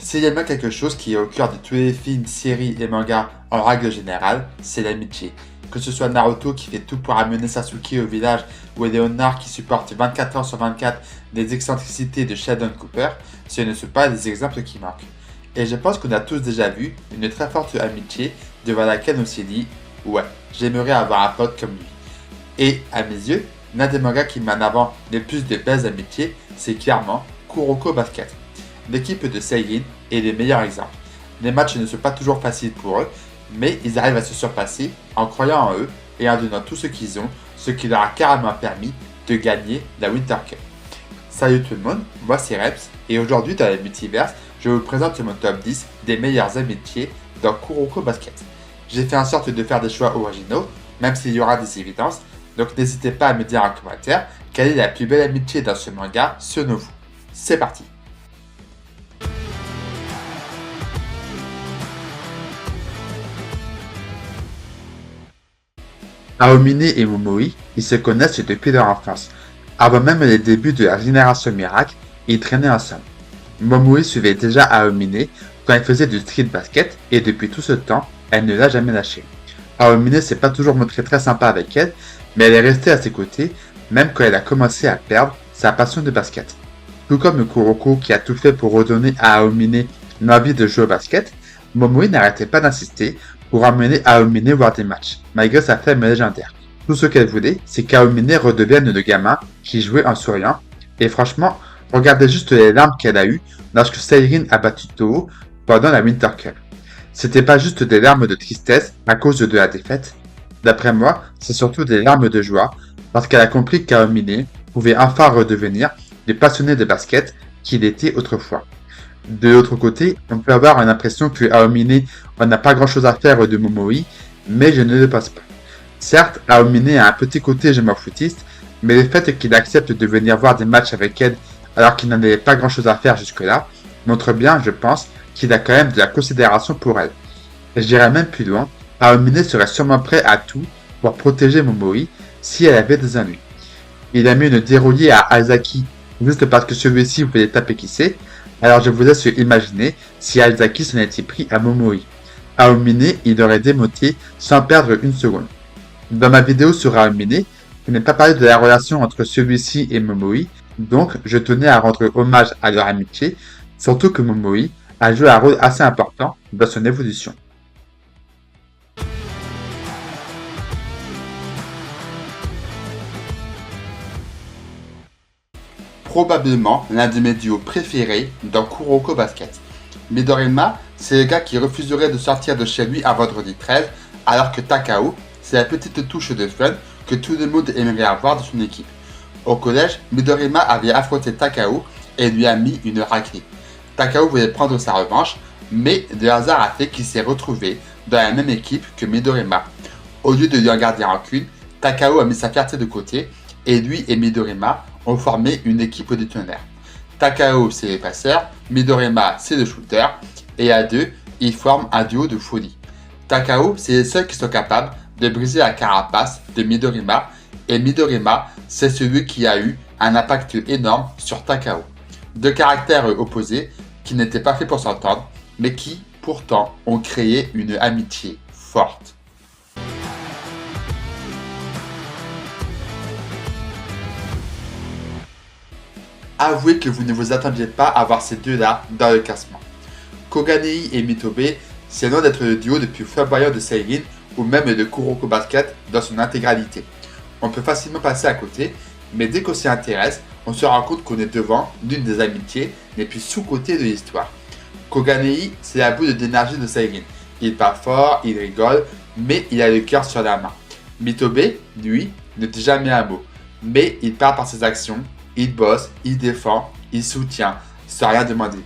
S'il y a bien quelque chose qui est au cœur de tous les films, séries et mangas en règle générale, c'est l'amitié. Que ce soit Naruto qui fait tout pour amener Sasuke au village ou Leonard qui supporte 24 heures sur 24 des excentricités de Sheldon Cooper, ce ne sont pas des exemples qui manquent. Et je pense qu'on a tous déjà vu une très forte amitié devant laquelle on s'est dit « Ouais, j'aimerais avoir un pote comme lui ». Et à mes yeux, l'un des mangas qui met en avant le plus de belles amitiés, c'est clairement Kuroko Basket. L'équipe de Seirin est le meilleur exemple. Les matchs ne sont pas toujours faciles pour eux, mais ils arrivent à se surpasser en croyant en eux et en donnant tout ce qu'ils ont, ce qui leur a carrément permis de gagner la Winter Cup. Salut tout le monde, moi c'est Reps, et aujourd'hui dans le multiverse, je vous présente mon top 10 des meilleures amitiés dans Kuroko Basket. J'ai fait en sorte de faire des choix originaux, même s'il y aura des évidences, donc n'hésitez pas à me dire en commentaire quelle est la plus belle amitié dans ce manga selon vous. C'est parti! Aomine et Momoi, ils se connaissent depuis leur enfance. Avant même les débuts de la génération miracle, ils traînaient ensemble. Momoi suivait déjà Aomine quand elle faisait du street basket et depuis tout ce temps, elle ne l'a jamais lâché. Aomine s'est pas toujours montrée très sympa avec elle, mais elle est restée à ses côtés même quand elle a commencé à perdre sa passion de basket. Tout comme Kuroko qui a tout fait pour redonner à Aomine l'envie de jouer au basket, Momoi n'arrêtait pas d'insister pour amener Aomine voir des matchs, malgré sa femme légendaire. Tout ce qu'elle voulait, c'est qu'Aomine redevienne le gamin qui jouait en souriant, et franchement, regardez juste les larmes qu'elle a eues lorsque Seirin a battu Toho pendant la Winter Cup. C'était pas juste des larmes de tristesse à cause de la défaite. D'après moi, c'est surtout des larmes de joie parce qu'elle a compris qu'Aomine pouvait enfin redevenir le passionné de basket qu'il était autrefois. De l'autre côté, on peut avoir l'impression que Aomine n'a pas grand chose à faire de Momoi, mais je ne le pense pas. Certes, Aomine a un petit côté je m'en foutiste, mais le fait qu'il accepte de venir voir des matchs avec elle alors qu'il n'en avait pas grand chose à faire jusque-là, montre bien, je pense, qu'il a quand même de la considération pour elle. Et je dirais même plus loin, Aomine serait sûrement prêt à tout pour protéger Momoi si elle avait des ennuis. Il a mis une dérouillée à Aizaki juste parce que celui-ci voulait taper qui c'est, alors je vous laisse imaginer si Aizaki s'en était pris à Momoi. Aomine, il aurait démonté sans perdre une seconde. Dans ma vidéo sur Aomine, je n'ai pas parlé de la relation entre celui-ci et Momoi, donc je tenais à rendre hommage à leur amitié, surtout que Momoi a joué un rôle assez important dans son évolution. Probablement l'un de mes duos préférés dans Kuroko Basket. Midorima, c'est le gars qui refuserait de sortir de chez lui à vendredi 13, alors que Takao, c'est la petite touche de fun que tout le monde aimerait avoir dans son équipe. Au collège, Midorima avait affronté Takao et lui a mis une raclée. Takao voulait prendre sa revanche, mais le hasard a fait qu'il s'est retrouvé dans la même équipe que Midorima. Au lieu de lui en garder rancune, Takao a mis sa fierté de côté et lui et Midorima ont formé une équipe de tonnerre. Takao c'est le passeur, Midorima c'est le shooter, et à deux, ils forment un duo de folie. Takao c'est les seuls qui sont capables de briser la carapace de Midorima, et Midorima c'est celui qui a eu un impact énorme sur Takao. Deux caractères opposés qui n'étaient pas faits pour s'entendre, mais qui, pourtant, ont créé une amitié forte. Avouez que vous ne vous attendiez pas à voir ces deux-là dans le classement. Koganei et Mitobe, c'est loin d'être le duo le plus flamboyant de Seirin ou même de Kuroko Basket dans son intégralité. On peut facilement passer à côté, mais dès qu'on s'y intéresse, on se rend compte qu'on est devant l'une des amitiés les plus sous-cotées de l'histoire. Koganei, c'est la boule d'énergie de Seirin. Il parle fort, il rigole, mais il a le cœur sur la main. Mitobe, lui, ne dit jamais un mot, mais il parle par ses actions. Il bosse, il défend, il soutient, sans rien demander.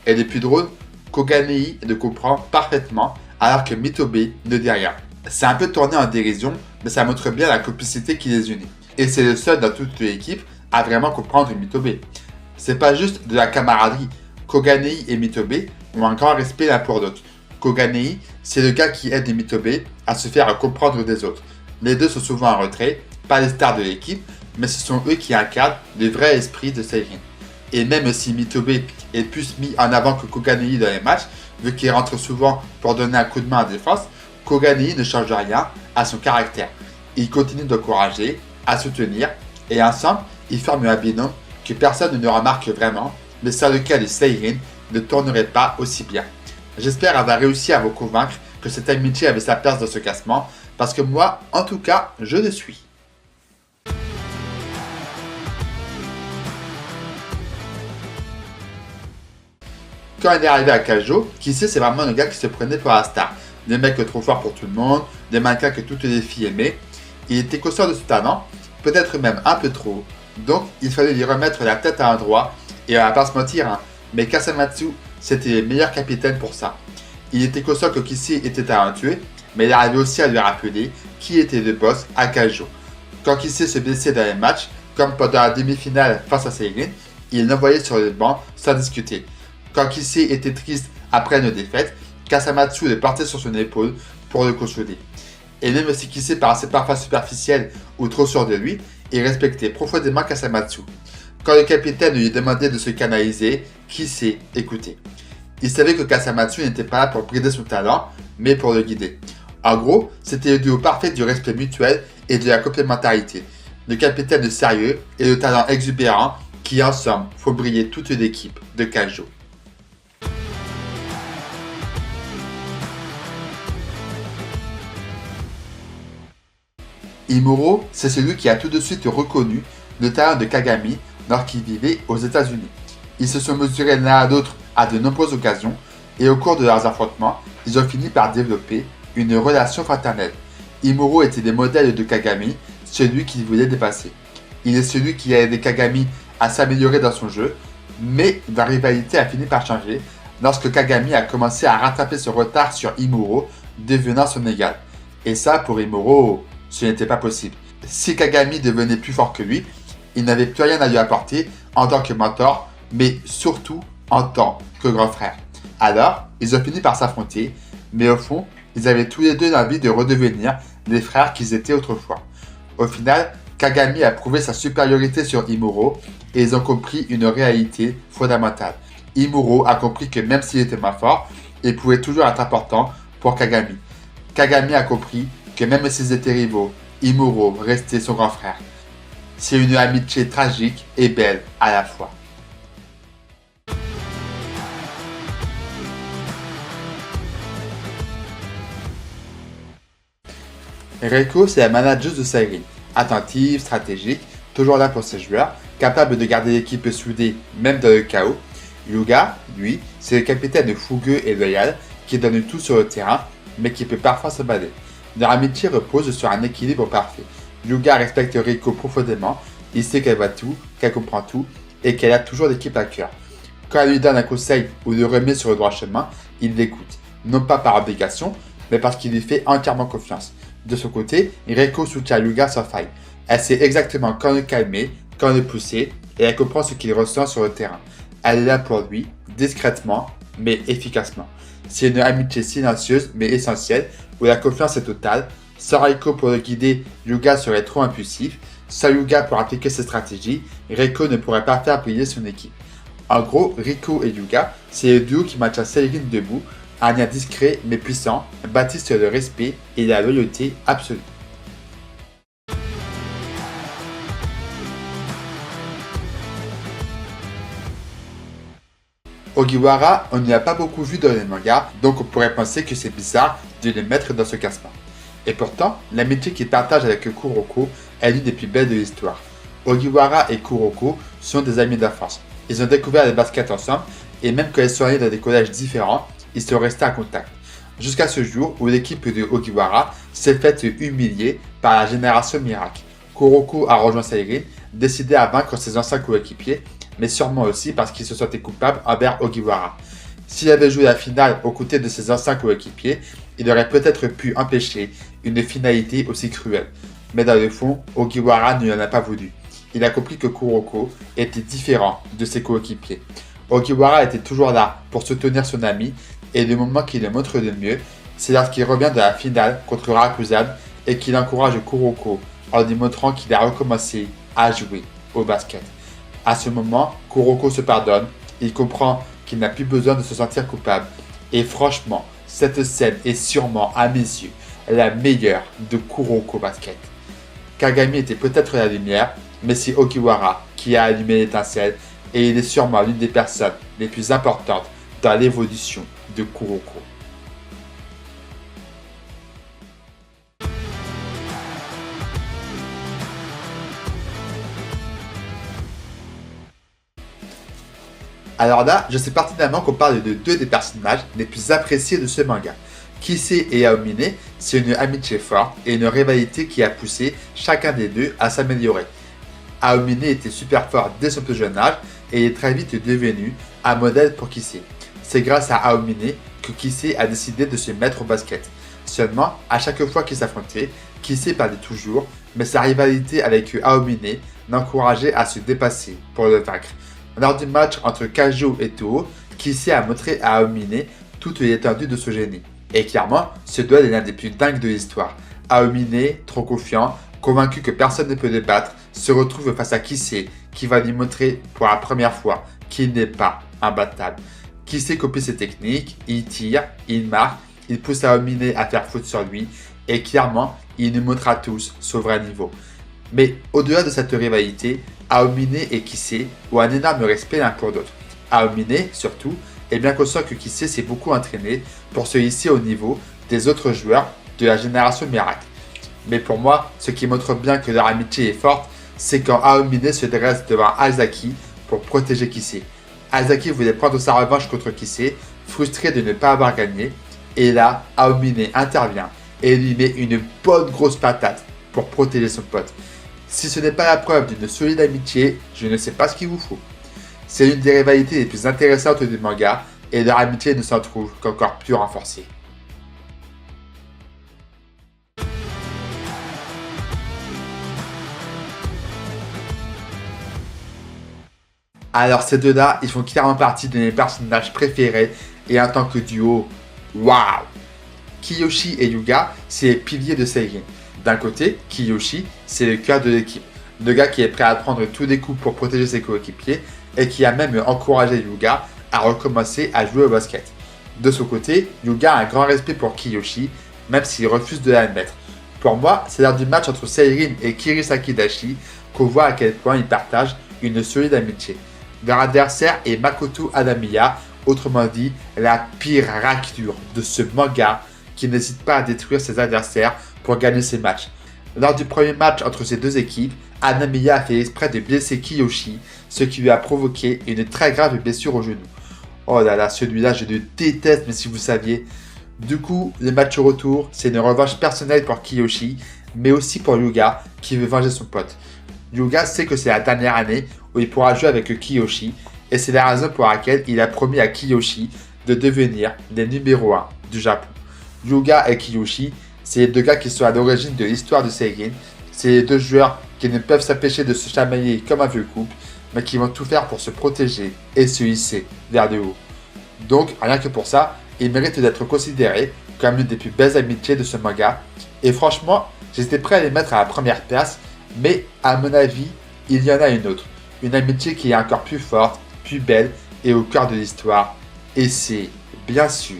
Et le plus drôle, Koganei le comprend parfaitement alors que Mitobe ne dit rien. C'est un peu tourné en dérision, mais ça montre bien la complicité qui les unit. Et c'est le seul dans toute l'équipe à vraiment comprendre Mitobe. C'est pas juste de la camaraderie. Koganei et Mitobe ont un grand respect l'un pour l'autre. Koganei, c'est le gars qui aide Mitobe à se faire comprendre des autres. Les deux sont souvent en retrait, pas les stars de l'équipe, mais ce sont eux qui incarnent le vrai esprit de Seirin. Et même si Mitobe est plus mis en avant que Koganei dans les matchs, vu qu'il rentre souvent pour donner un coup de main à défense, Koganei ne change rien à son caractère. Il continue d'encourager, à soutenir, et ensemble, ils forment un binôme que personne ne remarque vraiment, mais sans lequel les Seirin ne tourneraient pas aussi bien. J'espère avoir réussi à vous convaincre que cette amitié avait sa place dans ce classement, parce que moi, en tout cas, je le suis. Quand il est arrivé à Kaijo, Kissé c'est vraiment le gars qui se prenait pour la star. Le mec trop fort pour tout le monde, le mannequin que toutes les filles aimaient. Il était conscient de son talent, peut-être même un peu trop. Donc il fallait lui remettre la tête à l'endroit, et on va pas se mentir, hein, mais Kasamatsu, c'était le meilleur capitaine pour ça. Il était conscient que Kissé était talentueux, mais il arrivait aussi à lui rappeler qui était le boss à Kaijo. Quand Kissé se blessait dans les matchs, comme pendant la demi-finale face à Seirin, il l'envoyait sur le banc sans discuter. Quand Kissé était triste après une défaite, Kasamatsu le portait sur son épaule pour le consoler. Et même si Kissé paraissait parfois superficiel ou trop sûr de lui, il respectait profondément Kasamatsu. Quand le capitaine lui demandait de se canaliser, Kissé écoutait. Il savait que Kasamatsu n'était pas là pour brider son talent, mais pour le guider. En gros, c'était le duo parfait du respect mutuel et de la complémentarité. Le capitaine sérieux et le talent exubérant qui ensemble font briller toute l'équipe de Kaijo. Imuro, c'est celui qui a tout de suite reconnu le talent de Kagami lorsqu'il vivait aux États-Unis. Ils se sont mesurés l'un à l'autre à de nombreuses occasions et au cours de leurs affrontements, ils ont fini par développer une relation fraternelle. Imuro était le modèle de Kagami, celui qu'il voulait dépasser. Il est celui qui a aidé Kagami à s'améliorer dans son jeu, mais la rivalité a fini par changer lorsque Kagami a commencé à rattraper son retard sur Imuro, devenant son égal. Et ça, pour Imuro, ce n'était pas possible. Si Kagami devenait plus fort que lui, il n'avait plus rien à lui apporter en tant que mentor, mais surtout en tant que grand frère. Alors, ils ont fini par s'affronter, mais au fond, ils avaient tous les deux l'envie de redevenir les frères qu'ils étaient autrefois. Au final, Kagami a prouvé sa supériorité sur Imuro et ils ont compris une réalité fondamentale. Imuro a compris que même s'il était moins fort, il pouvait toujours être important pour Kagami. Kagami a compris que même s'ils étaient rivaux, Imuro restait son grand frère. C'est une amitié tragique et belle à la fois. Reiko, c'est la manager de Seirin. Attentive, stratégique, toujours là pour ses joueurs, capable de garder l'équipe soudée même dans le chaos. Yuga, lui, c'est le capitaine fougueux et loyal qui donne tout sur le terrain, mais qui peut parfois se balader. Leur amitié repose sur un équilibre parfait. Yuga respecte Reiko profondément, il sait qu'elle voit tout, qu'elle comprend tout, et qu'elle a toujours l'équipe à cœur. Quand elle lui donne un conseil ou le remet sur le droit chemin, il l'écoute, non pas par obligation, mais parce qu'il lui fait entièrement confiance. De son côté, Reiko soutient Yuga sans faille. Elle sait exactement quand le calmer, quand le pousser, et elle comprend ce qu'il ressent sur le terrain. Elle est là pour lui, discrètement, mais efficacement. C'est une amitié silencieuse, mais essentielle, où la confiance est totale. Sans Reiko pour le guider, Yuga serait trop impulsif. Sans Yuga pour appliquer ses stratégies, Reiko ne pourrait pas faire briller son équipe. En gros, Reiko et Yuga, c'est le duo qui maintient Seirin debout, un lien discret mais puissant, bâti sur le respect et la loyauté absolue. Ogiwara, on n'y a pas beaucoup vu dans les mangas, donc on pourrait penser que c'est bizarre de les mettre dans ce classement. Et pourtant, l'amitié qu'il partage avec Kuroko est l'une des plus belles de l'histoire. Ogiwara et Kuroko sont des amis d'enfance. Ils ont découvert le basket ensemble, et même quand ils sont allés dans des collèges différents, ils sont restés en contact. Jusqu'à ce jour où l'équipe de Ogiwara s'est faite humilier par la génération miracle. Kuroko a rejoint Seirin, décidé à vaincre ses anciens coéquipiers, mais sûrement aussi parce qu'il se sentait coupable envers Ogiwara. S'il avait joué la finale aux côtés de ses anciens coéquipiers, il aurait peut-être pu empêcher une finalité aussi cruelle. Mais dans le fond, Ogiwara ne lui en a pas voulu. Il a compris que Kuroko était différent de ses coéquipiers. Ogiwara était toujours là pour soutenir son ami, et le moment qui le montre le mieux, c'est lorsqu'il revient de la finale contre Rakuzan et qu'il encourage Kuroko en lui montrant qu'il a recommencé à jouer au basket. À ce moment, Kuroko se pardonne, il comprend qu'il n'a plus besoin de se sentir coupable. Et franchement, cette scène est sûrement, à mes yeux, la meilleure de Kuroko Basket. Kagami était peut-être la lumière, mais c'est Okiwara qui a allumé l'étincelle et il est sûrement l'une des personnes les plus importantes dans l'évolution de Kuroko. Alors là, je sais pertinemment qu'on parle de deux des personnages les plus appréciés de ce manga. Kisei et Aomine, c'est une amitié forte et une rivalité qui a poussé chacun des deux à s'améliorer. Aomine était super fort dès son plus jeune âge et est très vite devenu un modèle pour Kisei. C'est grâce à Aomine que Kisei a décidé de se mettre au basket. Seulement, à chaque fois qu'ils s'affrontaient, Kisei perdait toujours, mais sa rivalité avec Aomine l'encourageait à se dépasser pour le vaincre. Lors du match entre Kajou et Toho, Kisei a montré à Aomine toute l'étendue de ce génie. Et clairement, ce duel est l'un des plus dingues de l'histoire. Aomine, trop confiant, convaincu que personne ne peut le battre, se retrouve face à Kisei qui va lui montrer pour la première fois qu'il n'est pas imbattable. Kisei copie ses techniques, il tire, il marque, il pousse Aomine à faire faute sur lui et clairement, il nous montre à tous son vrai niveau. Mais au-delà de cette rivalité, Aomine et Kisei ont un énorme respect l'un pour l'autre. Aomine, surtout, est bien conscient que Kisei s'est beaucoup entraîné pour se hisser au niveau des autres joueurs de la génération Miracle. Mais pour moi, ce qui montre bien que leur amitié est forte, c'est quand Aomine se dresse devant Azaki pour protéger Kisei. Azaki voulait prendre sa revanche contre Kisei, frustré de ne pas avoir gagné, et là, Aomine intervient et lui met une bonne grosse patate pour protéger son pote. Si ce n'est pas la preuve d'une solide amitié, je ne sais pas ce qu'il vous faut. C'est l'une des rivalités les plus intéressantes du manga et leur amitié ne s'en trouve qu'encore plus renforcée. Alors ces deux-là, ils font clairement partie de mes personnages préférés et en tant que duo, waouh! Kiyoshi et Yuga, c'est les piliers de Seirin. D'un côté, Kiyoshi, c'est le cœur de l'équipe. Le gars qui est prêt à prendre tous les coups pour protéger ses coéquipiers et qui a même encouragé Yuga à recommencer à jouer au basket. De son côté, Yuga a un grand respect pour Kiyoshi, même s'il refuse de l'admettre. Pour moi, c'est lors du match entre Seirin et Kirisaki Dashi qu'on voit à quel point ils partagent une solide amitié. Leur adversaire est Makoto Hanamiya, autrement dit la pire raclure de ce manga qui n'hésite pas à détruire ses adversaires pour gagner ses matchs. Lors du premier match entre ces deux équipes, Hanamiya a fait exprès de blesser Kiyoshi, ce qui lui a provoqué une très grave blessure au genou. Oh là là, celui-là je le déteste, mais si vous saviez. Du coup, le match au retour, c'est une revanche personnelle pour Kiyoshi, mais aussi pour Yuga qui veut venger son pote. Yuga sait que c'est la dernière année où il pourra jouer avec Kiyoshi, et c'est la raison pour laquelle il a promis à Kiyoshi de devenir les numéro 1 du Japon. Yuga et Kiyoshi, c'est les deux gars qui sont à l'origine de l'histoire de Seirin. C'est les deux joueurs qui ne peuvent s'empêcher de se chamailler comme un vieux couple, mais qui vont tout faire pour se protéger et se hisser vers le haut. Donc, rien que pour ça, ils méritent d'être considérés comme l'une des plus belles amitiés de ce manga. Et franchement, j'étais prêt à les mettre à la première place, mais à mon avis, il y en a une autre. Une amitié qui est encore plus forte, plus belle et au cœur de l'histoire. Et c'est, bien sûr,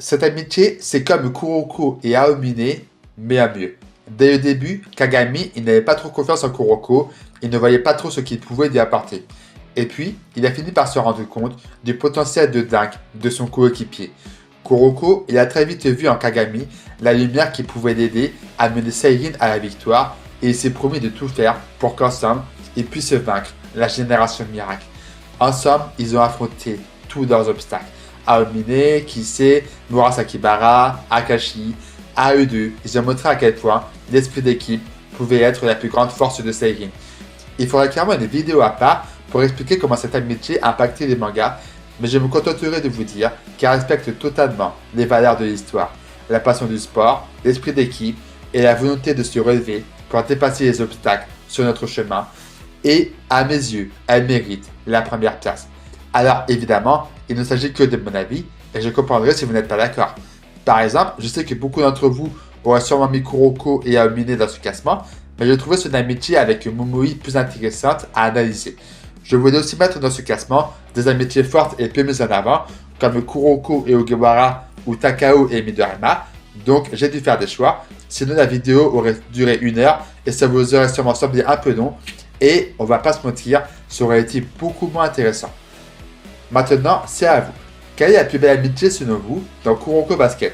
cette amitié, c'est comme Kuroko et Aomine, mais à mieux. Dès le début, Kagami, il n'avait pas trop confiance en Kuroko, il ne voyait pas trop ce qu'il pouvait lui apporter. Et puis, il a fini par se rendre compte du potentiel de dingue de son coéquipier. Kuroko, il a très vite vu en Kagami la lumière qui pouvait l'aider à mener Seirin à la victoire et il s'est promis de tout faire pour qu'ensemble, ils puissent vaincre la génération miracle. Ensemble, ils ont affronté tous leurs obstacles. Aomine, Kisei, Murasakibara, Akashi, à eux deux, ils ont montré à quel point l'esprit d'équipe pouvait être la plus grande force de Seirin. Il faudrait clairement une vidéo à part pour expliquer comment cette amitié a impacté les mangas, mais je me contenterai de vous dire qu'elle respecte totalement les valeurs de l'histoire, la passion du sport, l'esprit d'équipe et la volonté de se relever pour dépasser les obstacles sur notre chemin. Et, à mes yeux, elle mérite la première place. Alors évidemment, il ne s'agit que de mon avis, et je comprendrai si vous n'êtes pas d'accord. Par exemple, je sais que beaucoup d'entre vous auraient sûrement mis Kuroko et Aomine dans ce classement, mais j'ai trouvé son amitié avec Momoi plus intéressante à analyser. Je voulais aussi mettre dans ce classement des amitiés fortes et peu mises en avant, comme Kuroko et Ogawara ou Takao et Midorima, donc j'ai dû faire des choix, sinon la vidéo aurait duré 1 heure et ça vous aurait sûrement semblé un peu long, et on va pas se mentir, ça aurait été beaucoup moins intéressant. Maintenant, c'est à vous. Quelle est la plus belle amitié selon vous dans Kuroko Basket?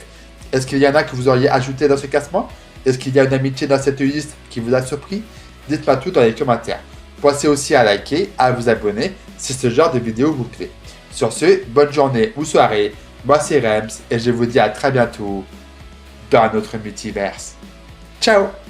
Est-ce qu'il y en a que vous auriez ajouté dans ce classement? Est-ce qu'il y a une amitié dans cette liste qui vous a surpris? Dites-moi tout dans les commentaires. Pensez aussi à liker, à vous abonner si ce genre de vidéo vous plaît. Sur ce, bonne journée ou soirée. Moi c'est Rems et je vous dis à très bientôt dans notre multiverse. Ciao!